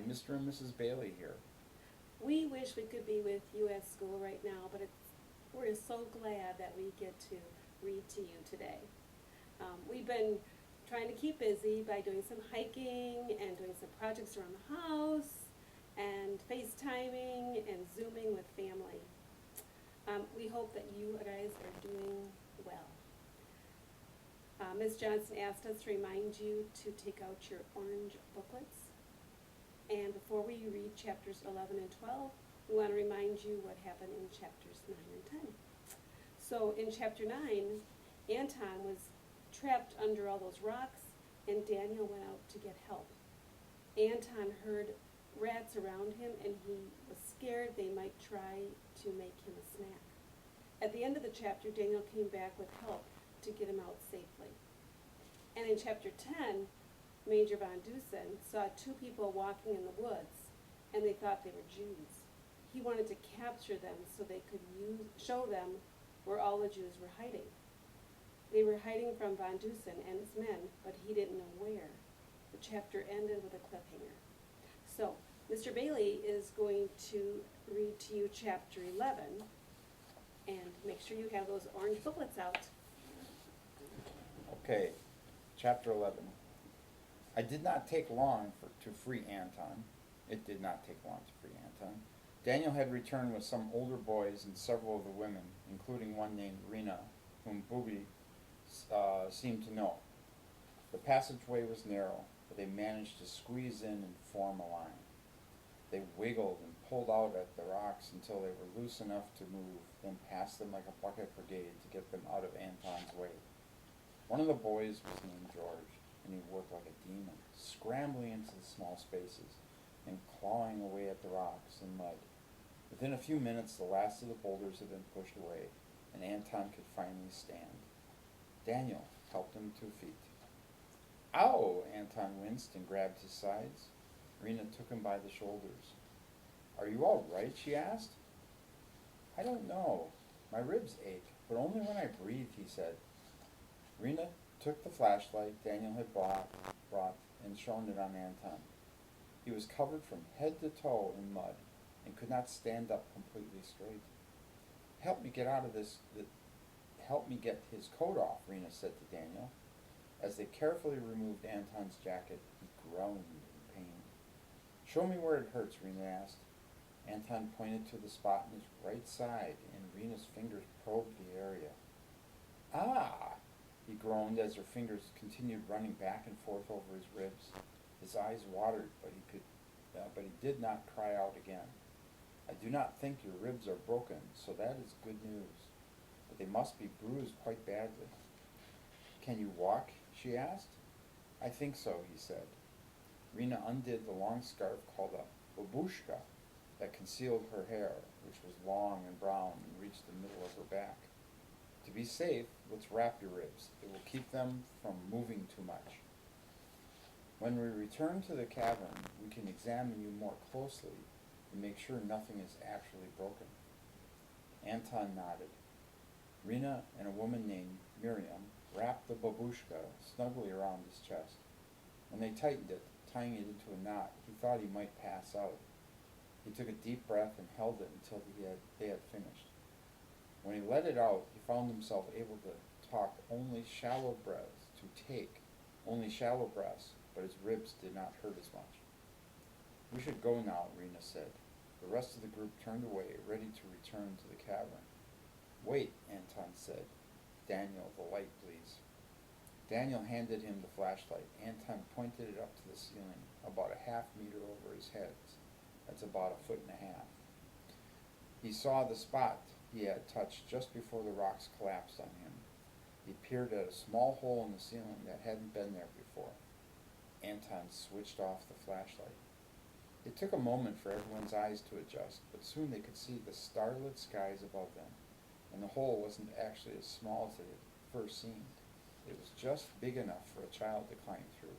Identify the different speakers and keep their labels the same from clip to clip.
Speaker 1: Mr. and Mrs. Bailey here.
Speaker 2: We wish we could be with you at school right now, but we're so glad that we get to read to you today. We've been trying to keep busy by doing some hiking and doing some projects around the house and FaceTiming and Zooming with family. We hope that you guys are doing well. Ms. Johnson asked us to remind you to take out your orange booklets. And before we read chapters 11 and 12, we want to remind you what happened in chapters 9 and 10. So in chapter 9, Anton was trapped under all those rocks, and Daniel went out to get help. Anton heard rats around him, and he was scared they might try to make him a snack. At the end of the chapter, Daniel came back with help to get him out safely. And in chapter 10, Major Von Dusen saw two people walking in the woods, and they thought they were Jews. He wanted to capture them so they could show them where all the Jews were hiding. They were hiding from Von Dusen and his men, but he didn't know where. The chapter ended with a cliffhanger. So, Mr. Bailey is going to read to you chapter 11, and make sure you have those orange booklets out.
Speaker 1: Okay, chapter 11. I did not take long to free Anton. It did not take long to free Anton. Daniel had returned with some older boys and several of the women, including one named Rena, whom Booby seemed to know. The passageway was narrow, but they managed to squeeze in and form a line. They wiggled and pulled out at the rocks until they were loose enough to move, then passed them like a bucket brigade to get them out of Anton's way. One of the boys was named George, and he worked like a demon, scrambling into the small spaces and clawing away at the rocks and mud. Within a few minutes, the last of the boulders had been pushed away, and Anton could finally stand. Daniel helped him to feet. Ow! Anton winced and grabbed his sides. Rena took him by the shoulders. Are you all right? She asked. I don't know. My ribs ache, but only when I breathe, he said. Rena took the flashlight Daniel had brought and shone it on Anton. He was covered from head to toe in mud and could not stand up completely straight. Help me get his coat off, Rena said to Daniel. As they carefully removed Anton's jacket, he groaned in pain. Show me where it hurts, Rena asked. Anton pointed to the spot in his right side, and Rena's fingers probed the area. Ah! He groaned as her fingers continued running back and forth over his ribs. His eyes watered, but he did not cry out again. I do not think your ribs are broken, so that is good news. But they must be bruised quite badly. Can you walk? She asked. I think so, he said. Rena undid the long scarf called a babushka that concealed her hair, which was long and brown and reached the middle of her back. To be safe, let's wrap your ribs. It will keep them from moving too much. When we return to the cavern, we can examine you more closely and make sure nothing is actually broken. Anton nodded. Rena and a woman named Miriam wrapped the babushka snugly around his chest. When they tightened it, tying it into a knot, he thought he might pass out. He took a deep breath and held it until they had finished. When he let it out, he found himself able to talk only shallow breaths, but his ribs did not hurt as much. We should go now, Rena said. The rest of the group turned away, ready to return to the cavern. Wait, Anton said. Daniel, the light, please. Daniel handed him the flashlight. Anton pointed it up to the ceiling, about a half meter over his head. That's about 1.5 feet. He saw the spot he had touched just before the rocks collapsed on him. He peered at a small hole in the ceiling that hadn't been there before. Anton switched off the flashlight. It took a moment for everyone's eyes to adjust, but soon they could see the starlit skies above them, and the hole wasn't actually as small as it had first seemed. It was just big enough for a child to climb through.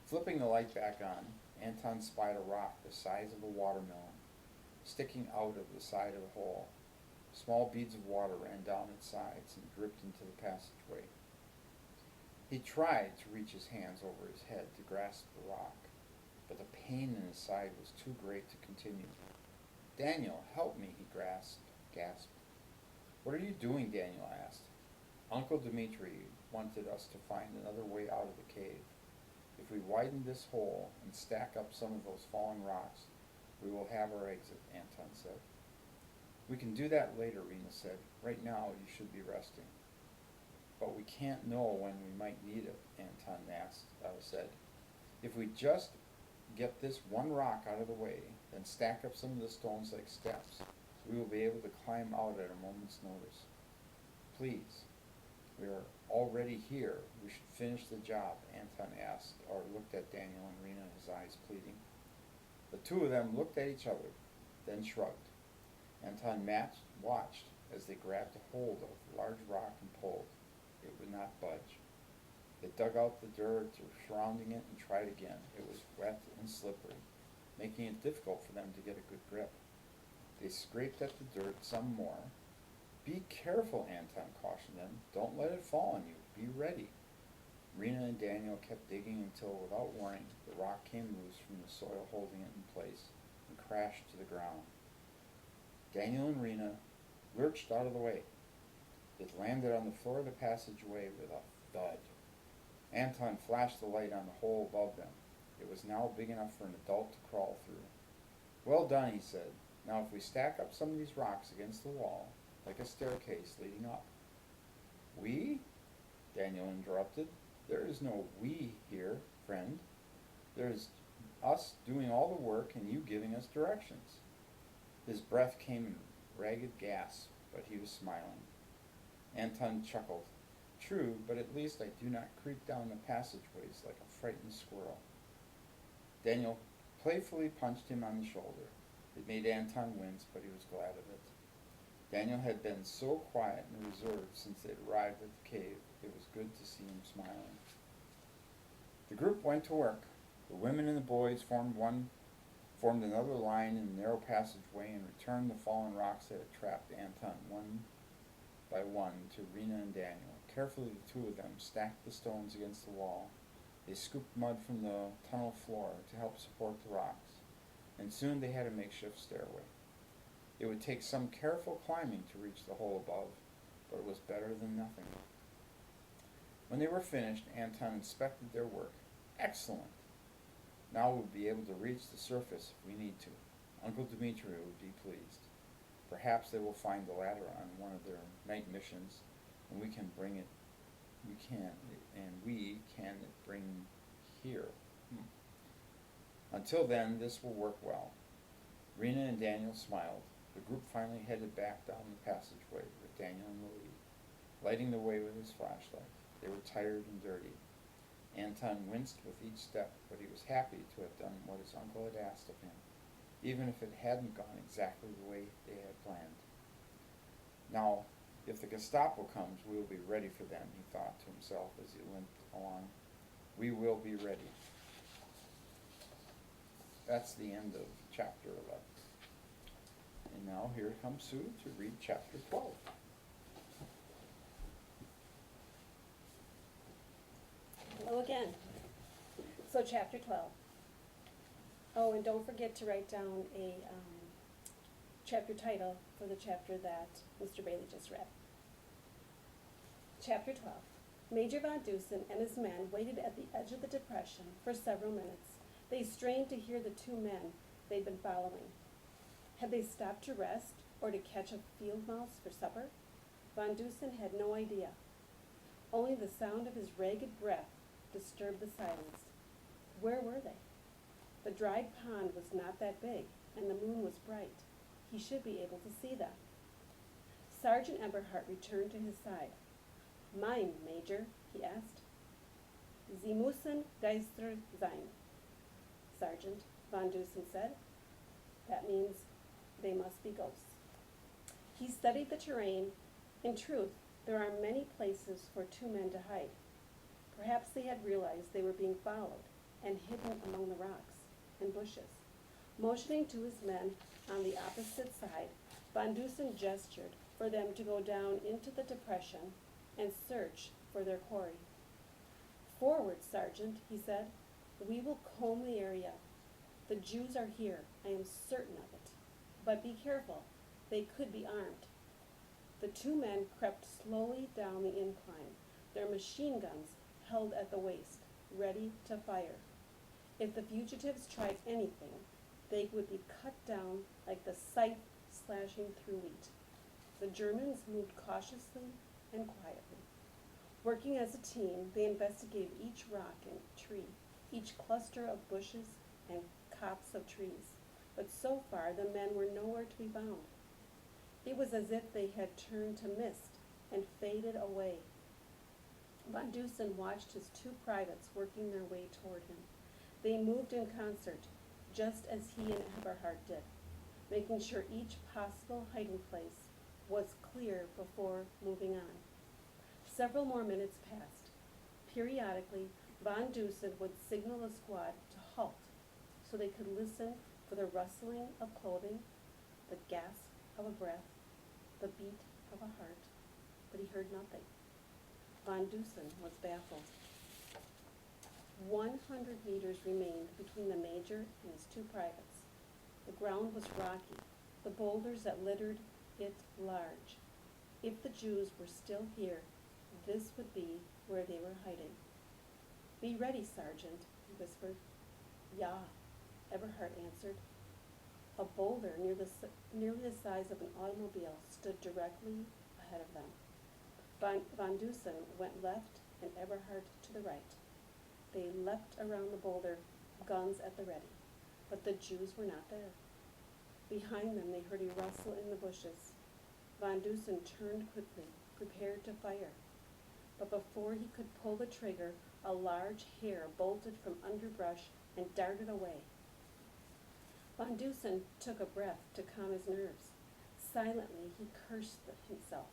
Speaker 1: Flipping the light back on, Anton spied a rock the size of a watermelon sticking out of the side of the hole. Small beads of water ran down its sides and dripped into the passageway. He tried to reach his hands over his head to grasp the rock. but the pain in his side was too great to continue. "Daniel, help me," he gasped. "What are you doing?" Daniel asked. "Uncle Dmitri wanted us to find another way out of the cave. If we widen this hole and stack up some of those fallen rocks, we will have our exit," Anton said. "We can do that later," Rena said. "Right now you should be resting." "But we can't know when we might need it," Anton said. "If we just get this one rock out of the way, then stack up some of the stones like steps, we will be able to climb out at a moment's notice. Please, we are already here. We should finish the job," Anton asked, or looked at Daniel and Rena, his eyes pleading. The two of them looked at each other, then shrugged. Anton watched as they grabbed a hold of a large rock and pulled. It would not budge. They dug out the dirt surrounding it and tried again. It was wet and slippery, making it difficult for them to get a good grip. They scraped at the dirt some more. "Be careful," Anton cautioned them. "Don't let it fall on you. Be ready." Rena and Daniel kept digging until, without warning, the rock came loose from the soil holding it in place and crashed to the ground. Daniel and Rena lurched out of the way. It landed on the floor of the passageway with a thud. Anton flashed the light on the hole above them. It was now big enough for an adult to crawl through. "Well done," he said. "Now if we stack up some of these rocks against the wall, like a staircase leading up." "We?" Daniel interrupted. "There is no we here, friend. There is us doing all the work and you giving us directions." His breath came in ragged gasps, but he was smiling. Anton chuckled. "True, but at least I do not creep down the passageways like a frightened squirrel." Daniel playfully punched him on the shoulder. It made Anton wince, but he was glad of it. Daniel had been so quiet and reserved since they had arrived at the cave. It was good to see him smiling. The group went to work. The women and the boys formed another line in the narrow passageway and returned the fallen rocks that had trapped Anton one by one to Rena and Daniel. Carefully, the two of them stacked the stones against the wall. They scooped mud from the tunnel floor to help support the rocks, and soon they had a makeshift stairway. It would take some careful climbing to reach the hole above, but it was better than nothing. When they were finished, Anton inspected their work. "Excellent! Now we'll be able to reach the surface if we need to. Uncle Dmitri would be pleased. Perhaps they will find the ladder on one of their night missions, and we can bring it here. Until then, this will work well." Rena and Daniel smiled. The group finally headed back down the passageway with Daniel in the lead, lighting the way with his flashlight. They were tired and dirty. Anton winced with each step, but he was happy to have done what his uncle had asked of him, even if it hadn't gone exactly the way they had planned. "Now, if the Gestapo comes, we will be ready for them," he thought to himself as he limped along. "We will be ready." That's the end of chapter 11. And now here comes Sue to read chapter 12.
Speaker 2: Hello again. So chapter 12. Oh, and don't forget to write down a chapter title for the chapter that Mr. Bailey just read. Chapter 12. Major Von Dusen and his men waited at the edge of the depression for several minutes. They strained to hear the two men they'd been following. Had they stopped to rest or to catch a field mouse for supper? Von Dusen had no idea. Only the sound of his ragged breath disturbed the silence. Where were they? The dried pond was not that big, and the moon was bright. He should be able to see them. Sergeant Eberhardt returned to his side. "Mine, Major," he asked. "Sie müssen Geister sein, Sergeant," Von Dusen said. That means they must be ghosts. He studied the terrain. In truth, there are many places for two men to hide. Perhaps they had realized they were being followed and hidden among the rocks and bushes. Motioning to his men on the opposite side, Von Dusen gestured for them to go down into the depression and search for their quarry. "Forward, Sergeant," he said. "We will comb the area. The Jews are here, I am certain of it. But be careful, they could be armed. The two men crept slowly down the incline, their machine guns held at the waist, ready to fire. If the fugitives tried anything, they would be cut down like the scythe slashing through wheat. The Germans moved cautiously and quietly. Working as a team, they investigated each rock and tree, each cluster of bushes and copse of trees. But so far, the men were nowhere to be found. It was as if they had turned to mist and faded away. Von Dusen watched his two privates working their way toward him. They moved in concert, just as he and Eberhard did, making sure each possible hiding place was clear before moving on. Several more minutes passed. Periodically, Von Dusen would signal the squad to halt so they could listen for the rustling of clothing, the gasp of a breath, the beat of a heart, but he heard nothing. Von Dusen was baffled. 100 meters remained between the major and his two privates. The ground was rocky, the boulders that littered it large. If the Jews were still here, this would be where they were hiding. Be ready, Sergeant, he whispered. Ja, Eberhard answered. A boulder nearly the size of an automobile stood directly ahead of them. Von Dusen went left and Eberhard to the right. They leapt around the boulder, guns at the ready, but the Jews were not there. Behind them they heard a rustle in the bushes. Von Dusen turned quickly, prepared to fire. But before he could pull the trigger, a large hare bolted from underbrush and darted away. Von Dusen took a breath to calm his nerves. Silently he cursed himself.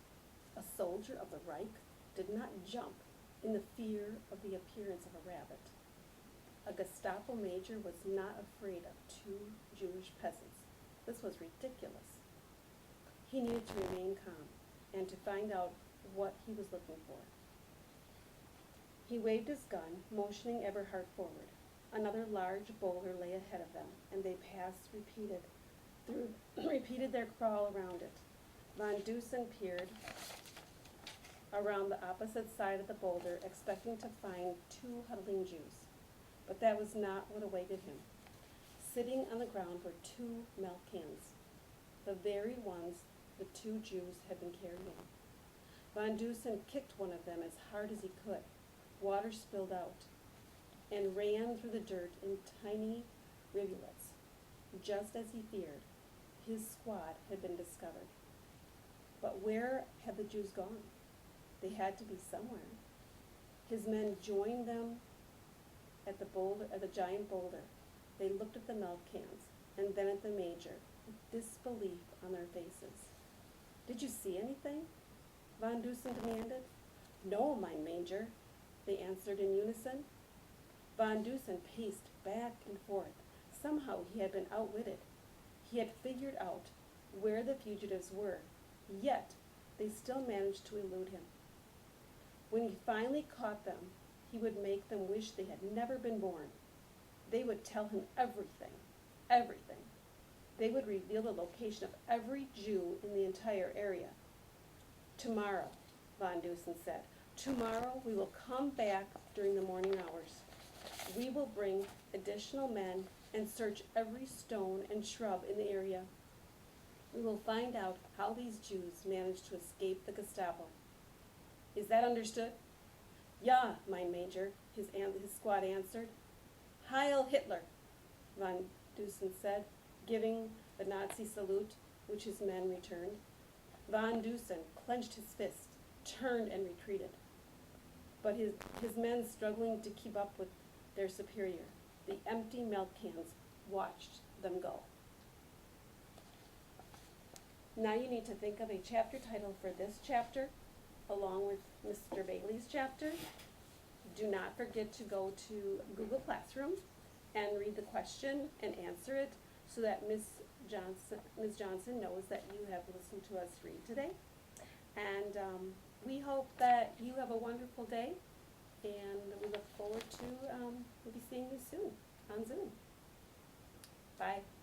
Speaker 2: A soldier of the Reich did not jump in the fear of the appearance of a rabbit. A Gestapo major was not afraid of two Jewish peasants. This was ridiculous. He needed to remain calm and to find out what he was looking for. He waved his gun, motioning Eberhard forward. Another large boulder lay ahead of them, and they repeated their crawl around it. Von Dusen peered around the opposite side of the boulder, expecting to find two huddling Jews. But that was not what awaited him. Sitting on the ground were two milk cans, the very ones the two Jews had been carrying. Von Dusen kicked one of them as hard as he could. Water spilled out and ran through the dirt in tiny rivulets. Just as he feared, his squad had been discovered. But where had the Jews gone? They had to be somewhere. His men joined them at the giant boulder. They looked at the milk cans and then at the major with disbelief on their faces. Did you see anything? Von Dusen demanded. No, mein Major, they answered in unison. Von Dusen paced back and forth. Somehow he had been outwitted. He had figured out where the fugitives were, yet they still managed to elude him. When he finally caught them, he would make them wish they had never been born. They would tell him everything, everything. They would reveal the location of every Jew in the entire area. Tomorrow, Von Dusen said, tomorrow we will come back during the morning hours. We will bring additional men and search every stone and shrub in the area. We will find out how these Jews managed to escape the Gestapo. Is that understood? Ja, mein Major, his squad answered. Heil Hitler, Von Dusen said, giving the Nazi salute, which his men returned. Von Dusen clenched his fist, turned and retreated. But his men, struggling to keep up with their superior, the empty milk cans, watched them go. Now you need to think of a chapter title for this chapter, along with Mr. Bailey's chapter. Do not forget to go to Google Classroom and read the question and answer it so that Ms. Johnson knows that you have listened to us read today. And we hope that you have a wonderful day, and we look forward to we'll be seeing you soon on Zoom. Bye.